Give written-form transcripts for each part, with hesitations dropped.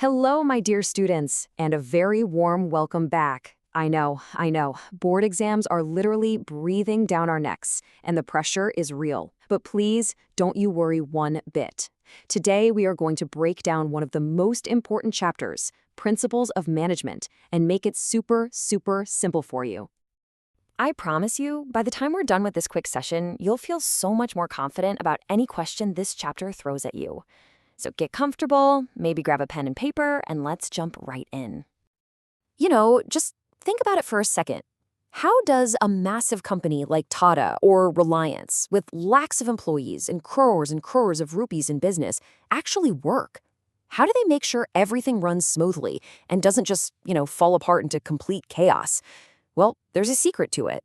Hello, my dear students, and a very warm welcome back. I know. Board exams are literally breathing down our necks, and the pressure is real. But please, don't you worry one bit. Today, we are going to break down one of the most important chapters, Principles of Management, and make it super simple for you. I promise you, by the time we're done with this quick session, you'll feel so much more confident about any question this chapter throws at you. So get comfortable, maybe grab a pen and paper, and let's jump right in. Just think about it for a second. How does a massive company like Tata or Reliance, with lakhs of employees and crores of rupees in business, actually work? How do they make sure everything runs smoothly and doesn't just, fall apart into complete chaos? Well, there's a secret to it.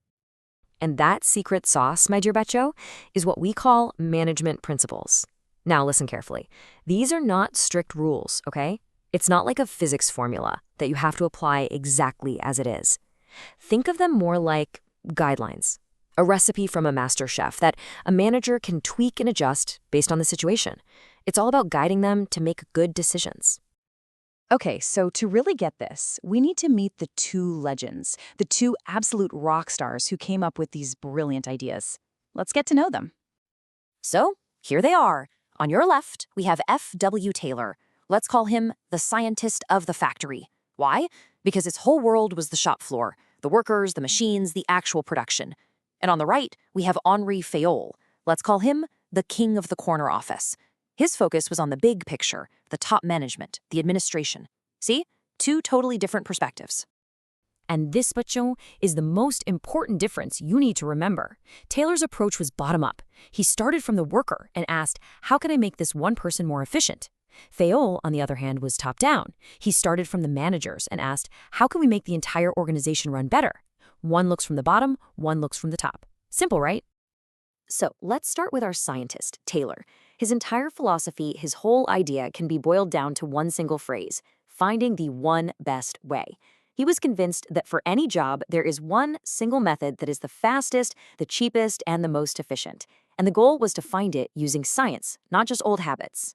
And that secret sauce, my dear Betcho, is what we call management principles. Now listen carefully. These are not strict rules, okay? It's not like a physics formula that you have to apply exactly as it is. Think of them more like guidelines, a recipe from a master chef that a manager can tweak and adjust based on the situation. It's all about guiding them to make good decisions. Okay, so to really get this, we need to meet the two legends, the two absolute rock stars who came up with these brilliant ideas. Let's get to know them. So, here they are. On your left, we have F.W. Taylor. Let's call him the scientist of the factory. Why? Because his whole world was the shop floor, the workers, the machines, the actual production. And on the right, we have Henri Fayol. Let's call him the king of the corner office. His focus was on the big picture, the top management, the administration. See? Two totally different perspectives. And this, Betcho, is the most important difference you need to remember. Taylor's approach was bottom-up. He started from the worker and asked, how can I make this one person more efficient? Fayol, on the other hand, was top-down. He started from the managers and asked, how can we make the entire organization run better? One looks from the bottom, one looks from the top. Simple, right? So let's start with our scientist, Taylor. His entire philosophy, his whole idea can be boiled down to one single phrase, finding the one best way. He was convinced that for any job, there is one single method that is the fastest, the cheapest, and the most efficient. And the goal was to find it using science, not just old habits.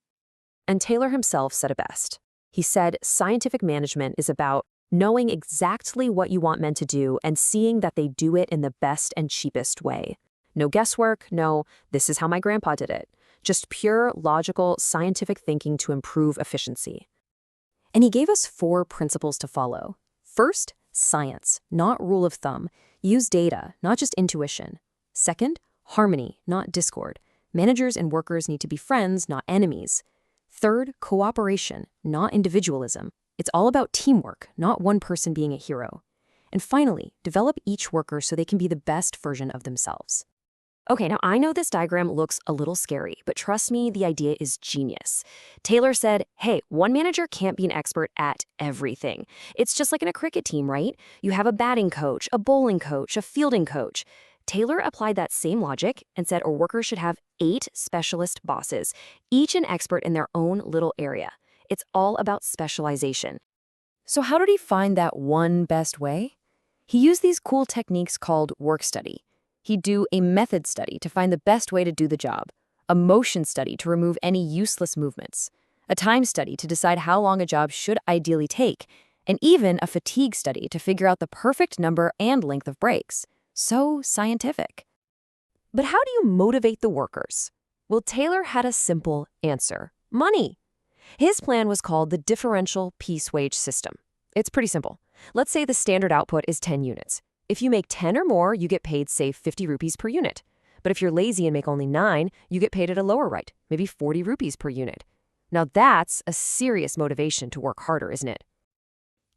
And Taylor himself said it best. He said, scientific management is about knowing exactly what you want men to do and seeing that they do it in the best and cheapest way. No guesswork, no, this is how my grandpa did it. Just pure, logical, scientific thinking to improve efficiency. And he gave us 4 principles to follow. First, science, not rule of thumb. Use data, not just intuition. Second, harmony, not discord. Managers and workers need to be friends, not enemies. Third, cooperation, not individualism. It's all about teamwork, not one person being a hero. And finally, develop each worker so they can be the best version of themselves. Okay, now I know this diagram looks a little scary, but trust me, the idea is genius. Taylor said, hey, one manager can't be an expert at everything. It's just like in a cricket team, right? You have a batting coach, a bowling coach, a fielding coach. Taylor applied that same logic and said a worker should have 8 specialist bosses, each an expert in their own little area. It's all about specialization. So how did he find that one best way? He used these cool techniques called work study. He'd do a method study to find the best way to do the job, a motion study to remove any useless movements, a time study to decide how long a job should ideally take, and even a fatigue study to figure out the perfect number and length of breaks. So scientific. But how do you motivate the workers? Well, Taylor had a simple answer: money. His plan was called the Differential Piece Wage System. It's pretty simple. Let's say the standard output is 10 units. If you make 10 or more, you get paid, say, 50 rupees per unit. But if you're lazy and make only 9, you get paid at a lower rate, maybe 40 rupees per unit. Now that's a serious motivation to work harder, isn't it?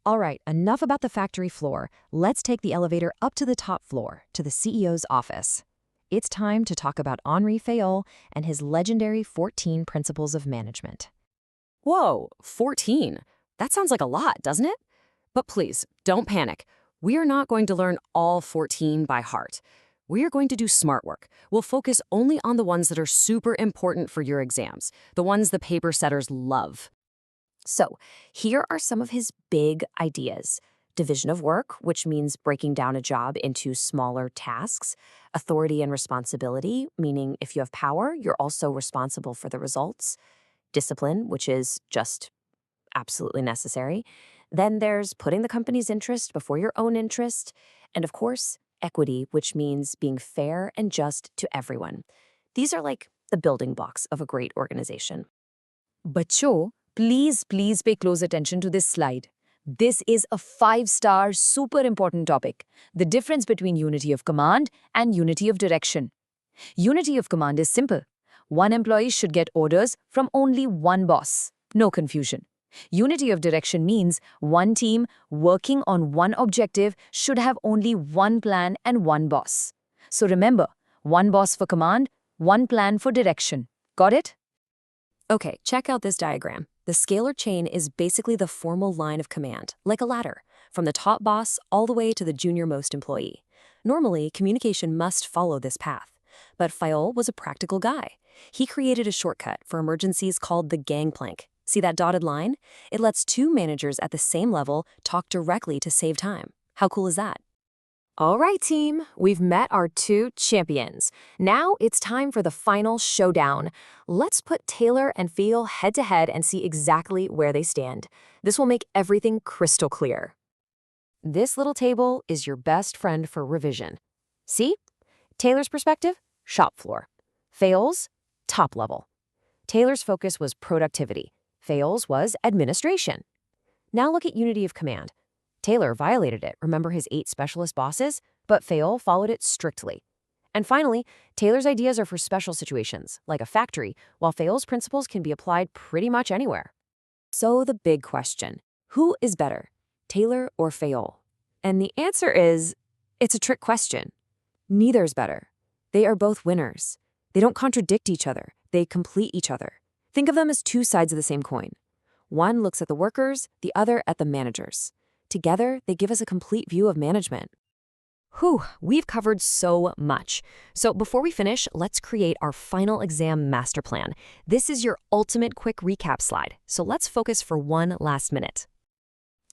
All right, enough about the factory floor. Let's take the elevator up to the top floor, to the CEO's office. It's time to talk about Henri Fayol and his legendary 14 principles of management. Whoa, 14? That sounds like a lot, doesn't it? But please, don't panic. We are not going to learn all 14 by heart. We are going to do smart work. We'll focus only on the ones that are super important for your exams, the ones the paper setters love. So, here are some of his big ideas. Division of work, which means breaking down a job into smaller tasks. Authority and responsibility, meaning if you have power, you're also responsible for the results. Discipline, which is just absolutely necessary. Then there's putting the company's interest before your own interest. And of course, equity, which means being fair and just to everyone. These are like the building blocks of a great organization. Bachcho, please pay close attention to this slide. This is a 5-star, super important topic. The difference between unity of command and unity of direction. Unity of command is simple. One employee should get orders from only one boss. No confusion. Unity of direction means one team working on one objective should have only one plan and one boss. So remember, one boss for command, one plan for direction. Got it? Okay, check out this diagram. The scalar chain is basically the formal line of command, like a ladder, from the top boss all the way to the junior-most employee. Normally, communication must follow this path. But Fayol was a practical guy. He created a shortcut for emergencies called the gangplank. See that dotted line? It lets two managers at the same level talk directly to save time. How cool is that? All right, team, we've met our two champions. Now it's time for the final showdown. Let's put Taylor and Fayol head-to-head and see exactly where they stand. This will make everything crystal clear. This little table is your best friend for revision. See? Taylor's perspective, shop floor. Fayol's, top level. Taylor's focus was productivity. Fayol's was administration. Now look at unity of command. Taylor violated it, remember his 8 specialist bosses? But Fayol followed it strictly. And finally, Taylor's ideas are for special situations, like a factory, while Fayol's principles can be applied pretty much anywhere. So the big question, who is better, Taylor or Fayol? And the answer is, it's a trick question. Neither's better. They are both winners. They don't contradict each other. They complete each other. Think of them as two sides of the same coin. One looks at the workers, the other at the managers. Together, they give us a complete view of management. Whew, we've covered so much. So before we finish, let's create our final exam master plan. This is your ultimate quick recap slide, so let's focus for one last minute.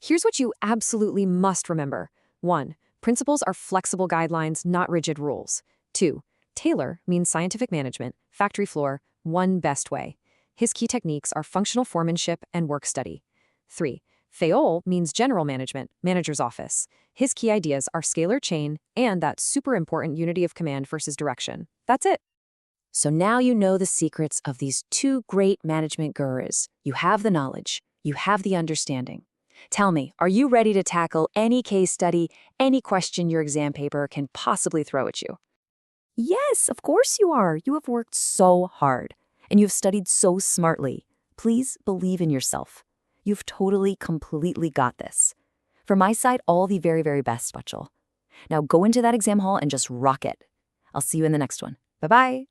Here's what you absolutely must remember. 1. Principles are flexible guidelines, not rigid rules. 2. Taylor means scientific management, factory floor, one best way. His key techniques are functional foremanship and work study. 3. Fayol means general management, manager's office. His key ideas are scalar chain and that super important unity of command versus direction. That's it. So now you know the secrets of these two great management gurus. You have the knowledge. You have the understanding. Tell me, are you ready to tackle any case study, any question your exam paper can possibly throw at you? Yes, of course you are. You have worked so hard, and you've studied so smartly. Please believe in yourself. You've totally, completely got this. From my side, all the very, very best, Bachcho. Now go into that exam hall and just rock it. I'll see you in the next one. Bye-bye.